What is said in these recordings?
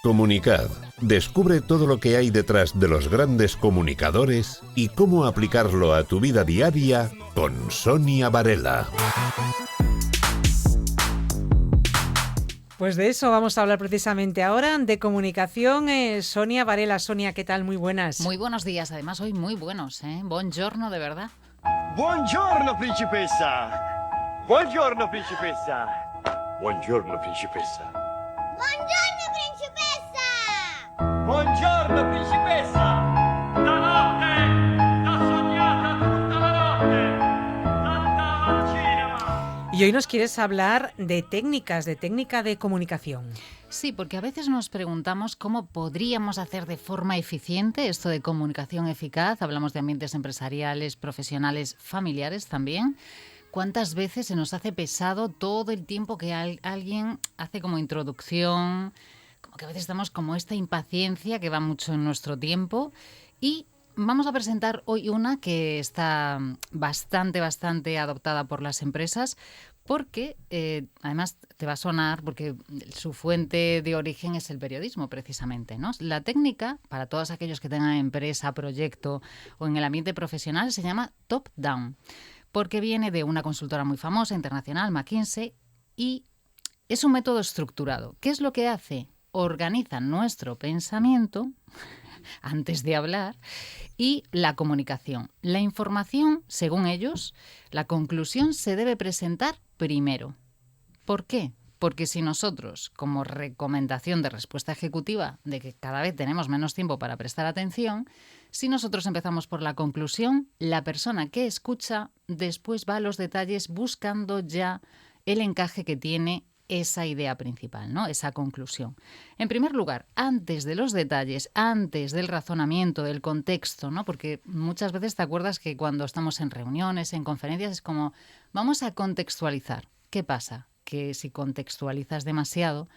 Comunicad. Descubre todo lo que hay detrás de los grandes comunicadores y cómo aplicarlo a tu vida diaria con Sonia Varela. Pues de eso vamos a hablar precisamente ahora, de comunicación. Sonia Varela. Sonia, ¿qué tal? Muy buenas. Muy buenos días, además hoy muy buenos, ¿eh? Buongiorno, de verdad. Buongiorno, principessa. Buongiorno, principessa. Buongiorno, principessa. Buongiorno, principessa! Buongiorno, principessa. La notte, l'ho sognata tutta la notte. Andavo al cinema. Y hoy nos quieres hablar de técnica de comunicación. Sí, porque a veces nos preguntamos cómo podríamos hacer de forma eficiente esto de comunicación eficaz. Hablamos de ambientes empresariales, profesionales, familiares también. ¿Cuántas veces se nos hace pesado todo el tiempo que alguien hace como introducción? Como que a veces estamos como esta impaciencia que va mucho en nuestro tiempo. Y vamos a presentar hoy una que está bastante adoptada por las empresas porque, además te va a sonar, porque su fuente de origen es el periodismo precisamente, ¿no? La técnica, para todos aquellos que tengan empresa, proyecto o en el ambiente profesional, se llama top-down, porque viene de una consultora muy famosa, internacional, McKinsey, y es un método estructurado. ¿Qué es lo que hace? Organiza nuestro pensamiento antes de hablar y la comunicación. La información, según ellos, la conclusión se debe presentar primero. ¿Por qué? Porque si nosotros, como recomendación de respuesta ejecutiva, de que cada vez tenemos menos tiempo para prestar atención, si nosotros empezamos por la conclusión, la persona que escucha después va a los detalles buscando ya el encaje que tiene esa idea principal, ¿no? Esa conclusión. En primer lugar, antes de los detalles, antes del razonamiento, del contexto, ¿no? Porque muchas veces te acuerdas que cuando estamos en reuniones, en conferencias, es como, vamos a contextualizar. ¿Qué pasa? Que si contextualizas demasiado,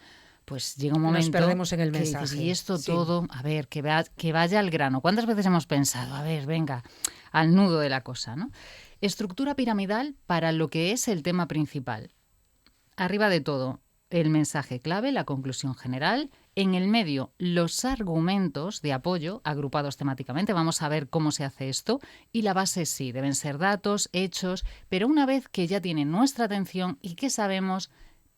pues llega un momento nos perdemos en el que mensaje. dices, y esto Sí. todo, a ver, que vaya al grano. ¿Cuántas veces hemos pensado, a ver, venga, al nudo de la cosa, ¿no? Estructura piramidal para lo que es el tema principal. Arriba de todo, el mensaje clave, la conclusión general. En el medio, los argumentos de apoyo agrupados temáticamente. Vamos a ver cómo se hace esto. Y la base sí, deben ser datos, hechos, pero una vez que ya tienen nuestra atención y que sabemos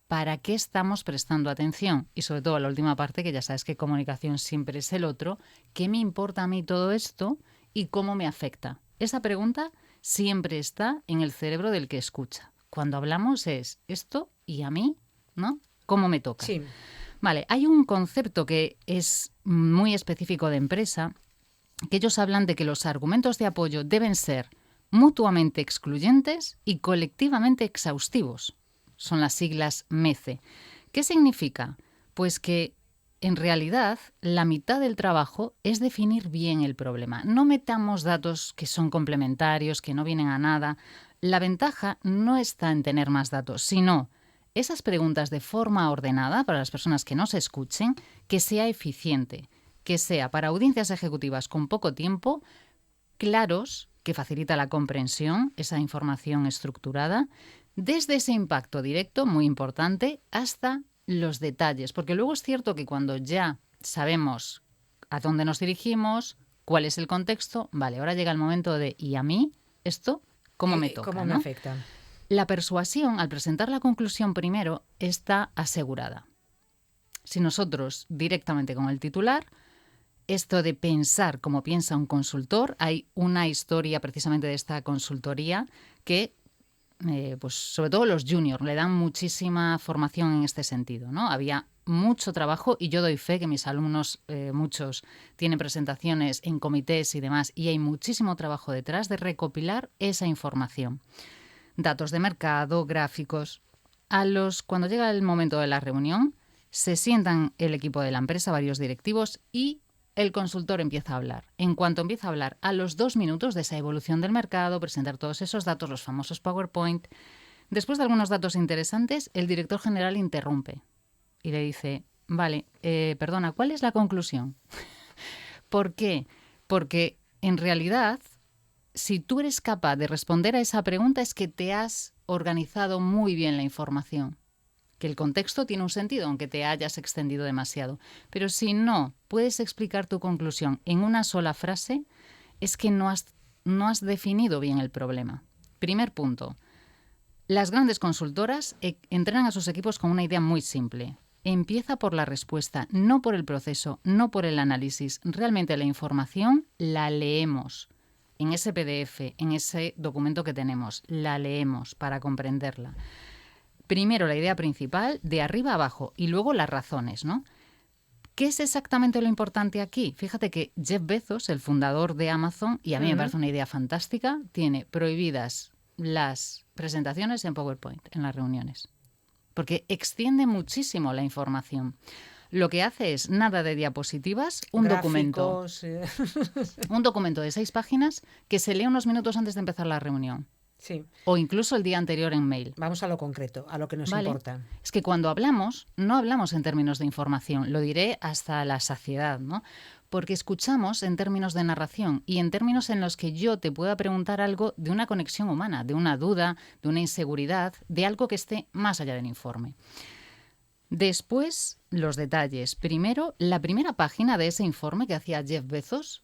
para qué estamos prestando atención. Y sobre todo la última parte, que ya sabes que comunicación siempre es el otro. ¿Qué me importa a mí todo esto y cómo me afecta? Esa pregunta siempre está en el cerebro del que escucha. Cuando hablamos es esto y a mí, ¿no? ¿Cómo me toca? Sí. Vale, hay un concepto que es muy específico de empresa, que ellos hablan de que los argumentos de apoyo deben ser mutuamente excluyentes y colectivamente exhaustivos. Son las siglas MECE. ¿Qué significa? Pues que en realidad la mitad del trabajo es definir bien el problema. No metamos datos que son complementarios, que no vienen a nada. La ventaja no está en tener más datos, sino esas preguntas de forma ordenada para las personas que nos escuchen, que sea eficiente, que sea para audiencias ejecutivas con poco tiempo, claros, que facilita la comprensión, esa información estructurada, desde ese impacto directo, muy importante, hasta los detalles. Porque luego es cierto que cuando ya sabemos a dónde nos dirigimos, cuál es el contexto, vale, ahora llega el momento de, ¿y a mí esto cómo me toca? ¿Cómo ¿no? me afecta? La persuasión, al presentar la conclusión primero, está asegurada. Si nosotros, directamente con el titular, esto de pensar como piensa un consultor, hay una historia precisamente de esta consultoría que, pues sobre todo los juniors, le dan muchísima formación en este sentido, ¿no? Había mucho trabajo y yo doy fe que mis alumnos, muchos, tienen presentaciones en comités y demás, y hay muchísimo trabajo detrás de recopilar esa información. Datos de mercado, gráficos. Cuando llega el momento de la reunión, se sientan el equipo de la empresa, varios directivos, y el consultor empieza a hablar. En cuanto empieza a hablar, a los 2 minutos de esa evolución del mercado, presentar todos esos datos, los famosos PowerPoint, después de algunos datos interesantes, el director general interrumpe y le dice, vale, perdona, ¿cuál es la conclusión? ¿Por qué? Porque en realidad, si tú eres capaz de responder a esa pregunta, es que te has organizado muy bien la información. que el contexto tiene un sentido, aunque te hayas extendido demasiado. Pero si no puedes explicar tu conclusión en una sola frase, es que no has definido bien el problema. Primer punto. Las grandes consultoras entrenan a sus equipos con una idea muy simple. Empieza por la respuesta, no por el proceso, no por el análisis. Realmente la información la leemos en ese PDF, en ese documento que tenemos. La leemos para comprenderla. Primero la idea principal, de arriba a abajo, y luego las razones, ¿no? ¿Qué es exactamente lo importante aquí? Fíjate que Jeff Bezos, el fundador de Amazon, y a mí me parece una idea fantástica, tiene prohibidas las presentaciones en PowerPoint, en las reuniones, porque extiende muchísimo la información. Lo que hace es nada de diapositivas, un documento de 6 páginas que se lee unos minutos antes de empezar la reunión. Sí. O incluso el día anterior en mail. Vamos a lo concreto, a lo que nos ¿Vale? importa. Es que cuando hablamos, no hablamos en términos de información, lo diré hasta la saciedad, ¿no? Porque escuchamos en términos de narración y en términos en los que yo te pueda preguntar algo de una conexión humana, de una duda, de una inseguridad, de algo que esté más allá del informe. Después, los detalles. Primero, la primera página de ese informe que hacía Jeff Bezos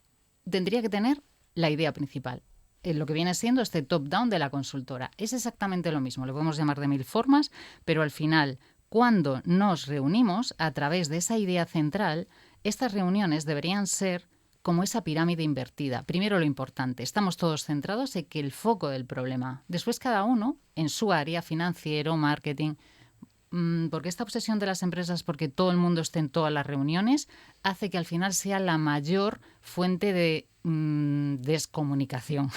tendría que tener la idea principal. Lo que viene siendo este top-down de la consultora. Es exactamente lo mismo, lo podemos llamar de 1000 formas, pero al final, cuando nos reunimos a través de esa idea central, estas reuniones deberían ser como esa pirámide invertida. Primero lo importante, estamos todos centrados en que el foco del problema. Después cada uno en su área, financiero, marketing. Porque esta obsesión de las empresas porque todo el mundo esté en todas las reuniones hace que al final sea la mayor fuente de descomunicación.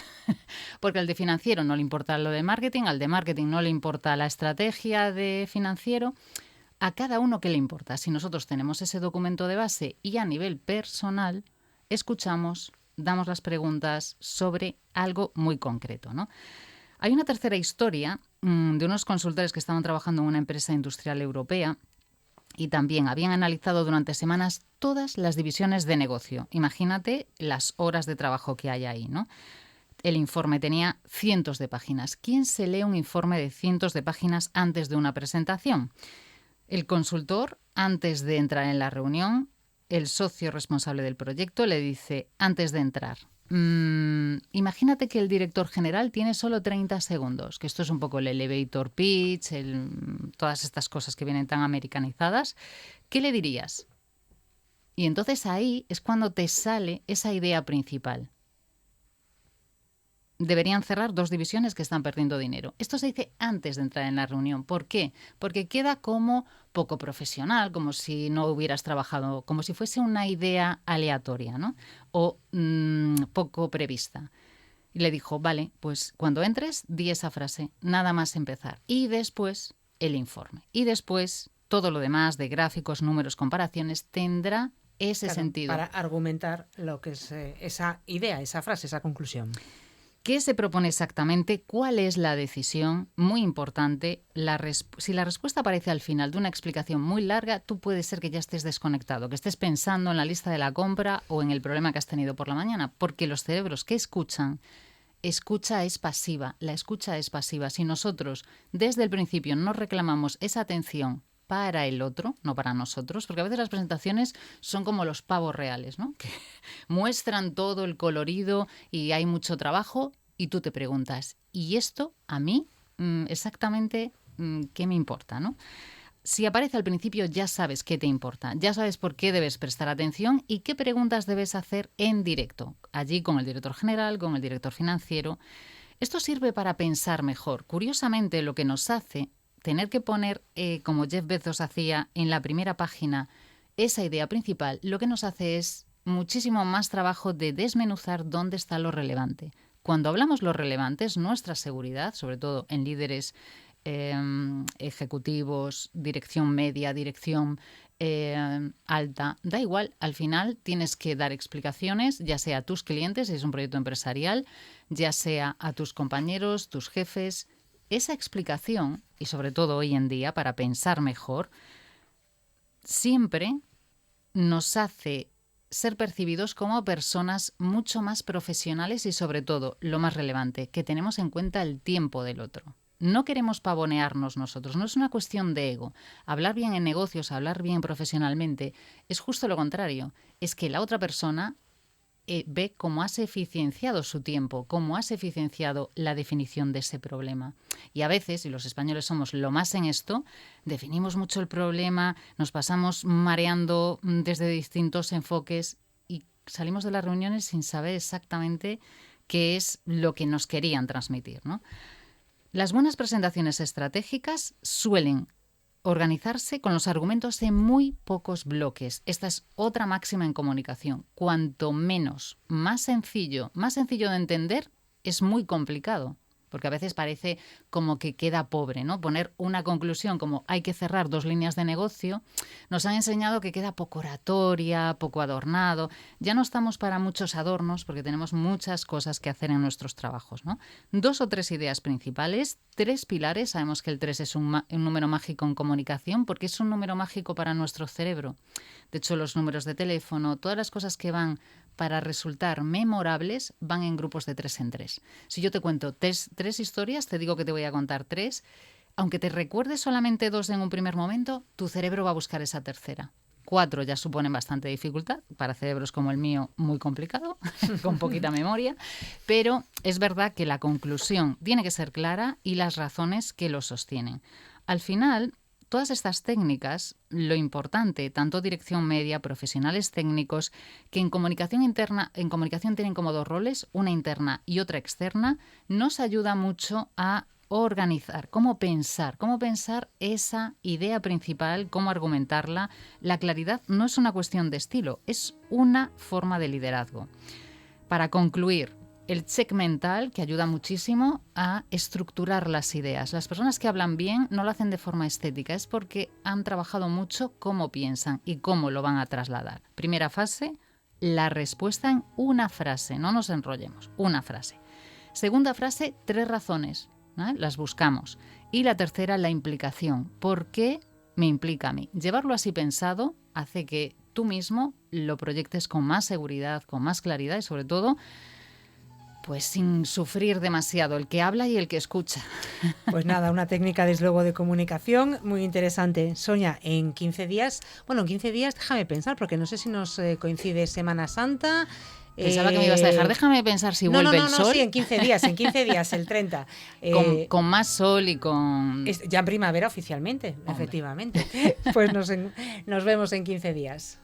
Porque al de financiero no le importa lo de marketing, al de marketing no le importa la estrategia de financiero. A cada uno, ¿qué le importa? Si nosotros tenemos ese documento de base y a nivel personal escuchamos, damos las preguntas sobre algo muy concreto, ¿no? Hay una tercera historia de unos consultores que estaban trabajando en una empresa industrial europea y también habían analizado durante semanas todas las divisiones de negocio. Imagínate las horas de trabajo que hay ahí, ¿no? El informe tenía cientos de páginas. ¿Quién se lee un informe de cientos de páginas antes de una presentación? El consultor, antes de entrar en la reunión, el socio responsable del proyecto le dice, antes de entrar, imagínate que el director general tiene solo 30 segundos, que esto es un poco el elevator pitch, todas estas cosas que vienen tan americanizadas. ¿Qué le dirías? Y entonces ahí es cuando te sale esa idea principal. Deberían cerrar 2 divisiones que están perdiendo dinero. Esto se dice antes de entrar en la reunión. ¿Por qué? Porque queda como poco profesional, como si no hubieras trabajado, como si fuese una idea aleatoria, ¿no? O poco prevista. Y le dijo, vale, pues cuando entres, di esa frase, nada más empezar. Y después el informe. Y después todo lo demás de gráficos, números, comparaciones, tendrá ese sentido. Para argumentar lo que es esa idea, esa frase, esa conclusión. ¿Qué se propone exactamente? ¿Cuál es la decisión? Muy importante. Si la respuesta aparece al final de una explicación muy larga, tú puede ser que ya estés desconectado, que estés pensando en la lista de la compra o en el problema que has tenido por la mañana, porque los cerebros que escucha es pasiva, la escucha es pasiva. Si nosotros desde el principio no reclamamos esa atención para el otro, no para nosotros, porque a veces las presentaciones son como los pavos reales, ¿no? Que muestran todo el colorido y hay mucho trabajo y tú te preguntas, ¿y esto a mí exactamente qué me importa, ¿no? Si aparece al principio ya sabes qué te importa, ya sabes por qué debes prestar atención y qué preguntas debes hacer en directo, allí con el director general, con el director financiero. Esto sirve para pensar mejor. Curiosamente, lo que nos hace tener que poner, como Jeff Bezos hacía en la primera página, esa idea principal, lo que nos hace es muchísimo más trabajo de desmenuzar dónde está lo relevante. Cuando hablamos lo relevante es nuestra seguridad, sobre todo en líderes ejecutivos, dirección media, dirección alta. Da igual, al final tienes que dar explicaciones, ya sea a tus clientes, si es un proyecto empresarial, ya sea a tus compañeros, tus jefes. Esa explicación, y sobre todo hoy en día, para pensar mejor, siempre nos hace ser percibidos como personas mucho más profesionales y, sobre todo, lo más relevante, que tenemos en cuenta el tiempo del otro. No queremos pavonearnos nosotros, no es una cuestión de ego. Hablar bien en negocios, hablar bien profesionalmente, es justo lo contrario. Es que la otra persona ve cómo has eficienciado su tiempo, cómo has eficienciado la definición de ese problema. Y a veces, y los españoles somos lo más en esto, definimos mucho el problema, nos pasamos mareando desde distintos enfoques y salimos de las reuniones sin saber exactamente qué es lo que nos querían transmitir, ¿no? Las buenas presentaciones estratégicas suelen organizarse con los argumentos en muy pocos bloques. Esta es otra máxima en comunicación. Cuanto menos, más sencillo de entender, es muy complicado. Porque a veces parece como que queda pobre, ¿no? Poner una conclusión como hay que cerrar 2 líneas de negocio, nos han enseñado que queda poco oratoria, poco adornado. Ya no estamos para muchos adornos porque tenemos muchas cosas que hacer en nuestros trabajos, ¿no? 2 o 3 ideas principales, 3 pilares. Sabemos que el 3 es un número mágico en comunicación porque es un número mágico para nuestro cerebro. De hecho, los números de teléfono, todas las cosas que van para resultar memorables van en grupos de 3 en 3. Si yo te cuento 3 historias, te digo que te voy a contar 3. Aunque te recuerdes solamente 2 en un primer momento, tu cerebro va a buscar esa tercera. 4 ya suponen bastante dificultad, para cerebros como el mío muy complicado, con poquita memoria, pero es verdad que la conclusión tiene que ser clara y las razones que lo sostienen. Al final, todas estas técnicas, lo importante, tanto dirección media, profesionales técnicos, que en comunicación tienen como 2 roles, una interna y otra externa, nos ayuda mucho a organizar, cómo pensar esa idea principal, cómo argumentarla. La claridad no es una cuestión de estilo, es una forma de liderazgo. Para concluir, el check mental, que ayuda muchísimo a estructurar las ideas. Las personas que hablan bien no lo hacen de forma estética, es porque han trabajado mucho cómo piensan y cómo lo van a trasladar. Primera fase, la respuesta en una frase, no nos enrollemos, una frase. Segunda frase, 3 razones, ¿no? Las buscamos. Y la tercera, la implicación. ¿Por qué me implica a mí? Llevarlo así pensado hace que tú mismo lo proyectes con más seguridad, con más claridad y sobre todo pues sin sufrir demasiado el que habla y el que escucha. Pues nada, una técnica desde luego de comunicación muy interesante. Sonia, en 15 días, déjame pensar, porque no sé si nos coincide Semana Santa. Pensaba que me ibas a dejar, déjame pensar si vuelve el sol. No, sí, en 15 días, el 30. Con más sol y con... Ya en primavera oficialmente, hombre. Efectivamente. Pues nos vemos en 15 días.